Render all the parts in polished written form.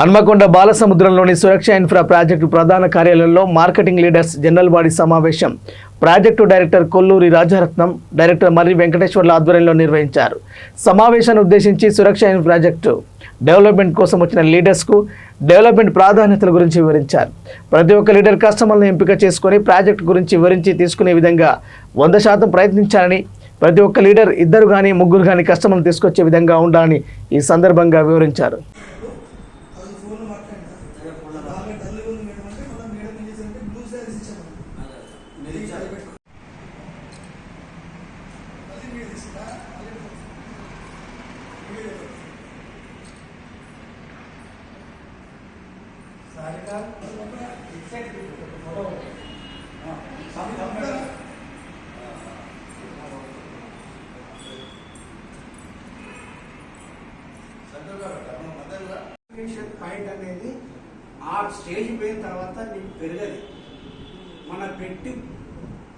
హన్మకొండ బాలసముద్రంలోని Suraksha infra project ప్రధాన కార్యాలయంలో మార్కెటింగ్ లీడర్స్ జనరల్ బాడీ సమావేశం project director Kolluri Rajaratnam, director Marri వెంకటేశ్వర్ల ఆధ్వర్యంలో నిర్వహించారు. సమావేశాన్ని ఉద్దేశించి సురక్ష ఇన్ఫ్రా ప్రాజెక్టు డెవలప్మెంట్ కోసం వచ్చిన లీడర్స్కు డెవలప్మెంట్ ప్రాధాన్యతల గురించి వివరించారు. ప్రతి ఒక్క లీడర్ కస్టమర్లను ఎంపిక చేసుకుని ప్రాజెక్టు గురించి వివరించి తీసుకునే విధంగా 100% ప్రయత్నించాలని, ప్రతి ఒక్క లీడర్ 2 కానీ 3 కానీ కస్టమర్లు తీసుకొచ్చే విధంగా ఉండాలని ఈ సందర్భంగా వివరించారు. పాయింట్ అనేది ఆ స్టేజ్ పోయిన తర్వాత నీకు పెరగదు. మన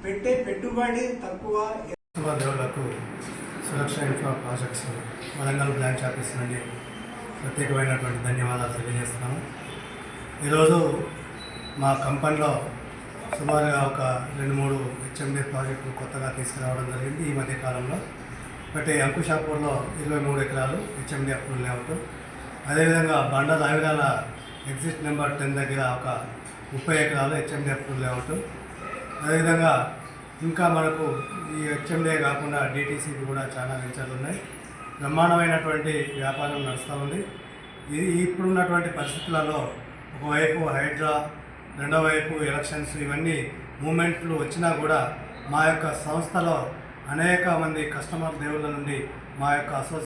పెట్టే పెట్టుబడి తక్కువ. దేవుళ్లకు Suraksha infra projects Warangal branch office నుండి ప్రత్యేకమైనటువంటి ధన్యవాదాలు తెలియజేస్తున్నాము. ఈరోజు మా కంపెనీలో సుమారుగా ఒక 2-3 హెచ్ఎండి ప్రాజెక్టులు కొత్తగా తీసుకురావడం జరిగింది ఈ మధ్య కాలంలో. ఒకటి అంకుషాపూర్లో 23 ఎకరాలు హెచ్ఎండి అప్రూవల్ లేఅవుట్, అదేవిధంగా బండ రావిరాల ఎగ్జిట్ నెంబర్ 10 దగ్గర ఒక 30 ఎకరాలు హెచ్ఎండి అప్రూవల్ లేఅవుట్. అదేవిధంగా ఇంకా మనకు ఈ హెచ్ఎండిఏ కాకుండా డిటీసీకి కూడా చాలా వెంచర్లు ఉన్నాయి. బ్రహ్మాండమైనటువంటి వ్యాపారం నడుస్తూ ఉంది. ఇప్పుడున్నటువంటి పరిస్థితులలో ఒకవైపు హైడ్రా, రెండో వైపు ఎలక్షన్స్, ఇవన్నీ మూమెంట్లు వచ్చినా కూడా మా యొక్క సంస్థలో అనేక మంది కస్టమర్ దేవుళ్ళ నుండి మా యొక్క